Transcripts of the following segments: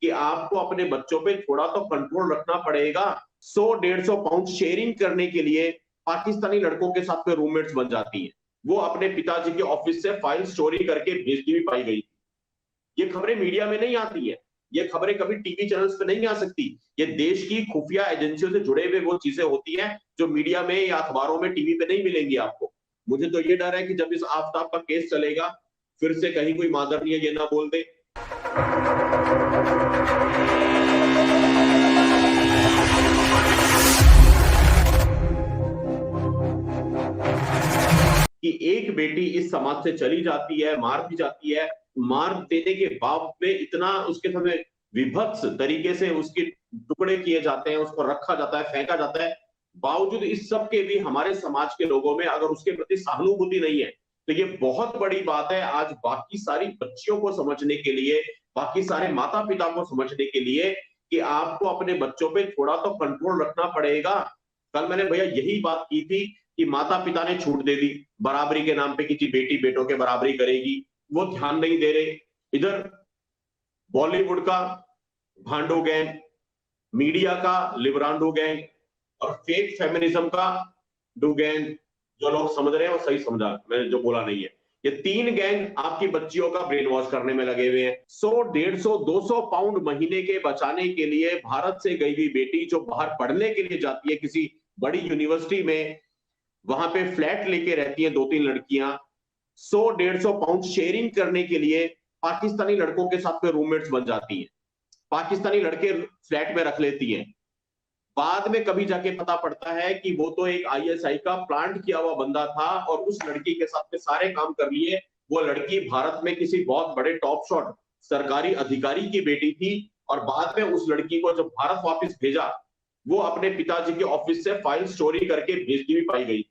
कि आपको अपने बच्चों पे थोड़ा तो कंट्रोल रखना पड़ेगा। 100-150 पाउंड शेयरिंग करने के लिए पाकिस्तानी लड़कों के साथ में रूममेट्स बन जाती हैं। वो अपने पिताजी के ऑफिस से फाइल चोरी करके भेजती हुई पाई गई। ये खबरें मीडिया में नहीं आती है, ये खबरें कभी टीवी चैनल्स पे नहीं आ सकती। ये देश की खुफिया एजेंसियों से जुड़े हुए वो चीजें होती हैं जो मीडिया में या अखबारों में, टीवी पे नहीं मिलेंगी आपको। मुझे तो ये डर है कि जब इस आफताब का केस चलेगा, फिर से कहीं कोई मादरनिया ये ना बोल दे कि एक बेटी इस समाज से चली जाती है, मार दी जाती है, मार देने के बाद में इतना उसके समय विभत्स तरीके से उसके टुकड़े किए जाते हैं, उसको रखा जाता है, फेंका जाता है। बावजूद इस सब के भी हमारे समाज के लोगों में अगर उसके प्रति सहानुभूति नहीं है, तो ये बहुत बड़ी बात है आज बाकी सारी बच्चियों को समझने के लिए, बाकी सारे माता पिता को समझने के लिए कि आपको अपने बच्चों पे थोड़ा तो कंट्रोल रखना पड़ेगा। कल मैंने भैया यही बात की थी कि माता पिता ने छूट दे दी, बराबरी के नाम पे किसी बेटी बेटों के बराबरी करेगी, वो ध्यान नहीं दे रहे। इधर बॉलीवुड का भांडो गैंग, मीडिया का लिबरांडो गैंग और फेक फेमिनिज्म का डू गैंग, जो लोग समझ रहे हैं वो सही समझा, मैंने जो बोला नहीं है। ये तीन गैंग आपकी बच्चियों का ब्रेन वॉश करने में लगे हुए हैं। 100, 150, 200 पाउंड महीने के बचाने के लिए भारत से गई हुई बेटी जो बाहर पढ़ने के लिए जाती है किसी बड़ी यूनिवर्सिटी में, वहां पे फ्लैट लेके रहती हैं 2-3 लड़कियां, 100-150 पाउंड शेयरिंग करने के लिए पाकिस्तानी लड़कों के साथ में रूममेट्स बन जाती हैं। पाकिस्तानी लड़के फ्लैट में रख लेती हैं। बाद में कभी जाके पता पड़ता है कि वो तो एक आईएसआई का प्लांट किया हुआ बंदा था और उस लड़की के साथ में सारे काम कर लिए। वो लड़की भारत में किसी बहुत बड़े टॉप शॉट सरकारी अधिकारी की बेटी थी और बाद में उस लड़की को जब भारत वापस भेजा, वो अपने पिताजी के ऑफिस से फाइल चोरी करके भेजती हुई पाई गई।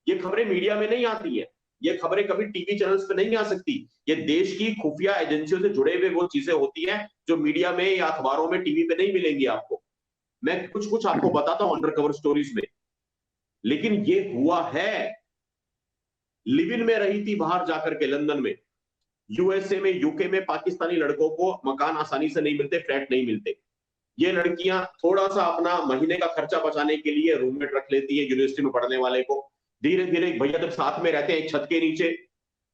ये खबरें मीडिया में नहीं आती है, ये खबरें कभी टीवी चैनल्स पे नहीं आ सकती। ये देश की खुफिया एजेंसियों से जुड़े हुए वो चीजें होती हैं जो मीडिया में या अखबारों में, टीवी पे नहीं मिलेंगी आपको। मैं कुछ कुछ आपको बताता हूं अंडर कवर स्टोरीज में, लेकिन ये हुआ है। लिव इन में रही थी बाहर जाकर के लंदन में, यूएसए में, यूके में पाकिस्तानी लड़कों को मकान आसानी से नहीं मिलते, फ्लैट नहीं मिलते। ये लड़कियां थोड़ा सा अपना महीने का खर्चा बचाने के लिए रूममेट रख लेती है यूनिवर्सिटी में पढ़ने वाले को। धीरे धीरे भैया जब साथ में रहते हैं एक छत के नीचे,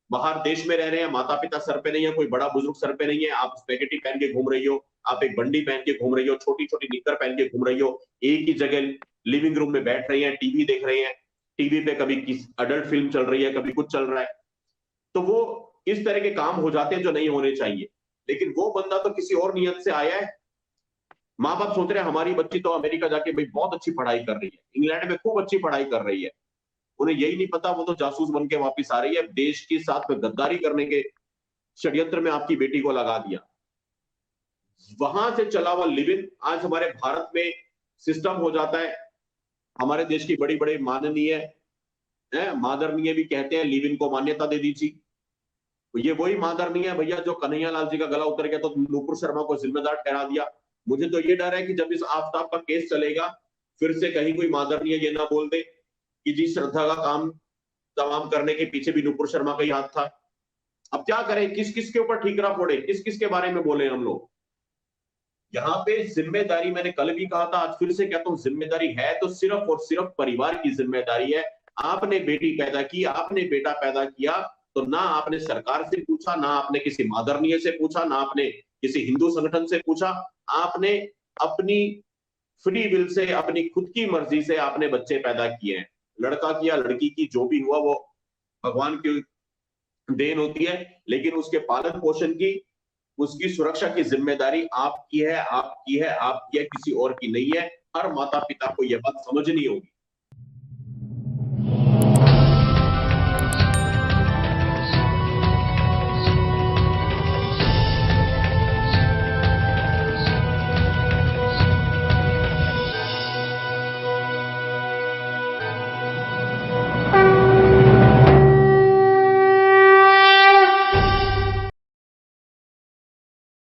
बाहर देश में रह रहे हैं, माता पिता सर पे नहीं है, कोई बड़ा बुजुर्ग सर पे नहीं है, आप स्पेगेटी पहन के घूम रही हो, आप एक बंडी पहन के घूम रही हो, छोटी छोटी निक्कर पहन के घूम रही हो, एक ही जगह लिविंग रूम में बैठ रही है, टीवी देख रहे हैं, टीवी पे कभी किस अडल्ट फिल्म चल रही है, कभी कुछ चल रहा है। तो वो इस तरह के काम हो जाते हैं जो नहीं होने चाहिए। लेकिन वो बंदा तो किसी और नियत से आया है। माँ बाप सोच रहे हैं हमारी बच्ची तो अमेरिका जाके भाई बहुत अच्छी पढ़ाई कर रही है, इंग्लैंड में खूब अच्छी पढ़ाई कर रही है। उन्हें यही नहीं पता वो तो जासूस बन के वापिस आ रही है, देश के साथ में गद्दारी करने के षड्यंत्र में आपकी बेटी को लगा दिया। वहां से चला हुआ लिव इन आज हमारे भारत में सिस्टम हो जाता है। हमारे देश की बड़ी बड़े माननीय मादरनीय भी कहते हैं लिव इन को मान्यता दे दीजिए। तो ये वही मादरनीय है भैया जो कन्हैया लाल जी का गला उतर गया तो नुपुर शर्मा को जिम्मेदार ठहरा दिया। मुझे तो ये डर है कि जब इस आफताब का केस चलेगा, फिर से कहीं कोई मादरनीय ये ना बोल दे कि जी श्रद्धा का काम तमाम करने के पीछे भी नुपुर शर्मा का ही हाथ था। अब क्या करें, किस किस के ऊपर ठीकरा फोड़े, किस किस के बारे में बोले हम लोग। यहाँ पे जिम्मेदारी, मैंने कल भी कहा था, आज फिर से कहता हूँ, जिम्मेदारी है तो सिर्फ और सिर्फ परिवार की जिम्मेदारी है। आपने बेटी पैदा की, आपने बेटा पैदा किया, तो ना आपने सरकार से पूछा, ना आपने किसी मादरनीय से पूछा, ना आपने किसी हिंदू संगठन से पूछा। आपने अपनी फ्री विल से, अपनी खुद की मर्जी से आपने बच्चे पैदा किए हैं। लड़का किया, लड़की की, जो भी हुआ वो भगवान की देन होती है, लेकिन उसके पालन पोषण की, उसकी सुरक्षा की जिम्मेदारी आपकी है, आपकी है, आपकी है, किसी और की नहीं है। हर माता पिता को यह बात समझनी होगी।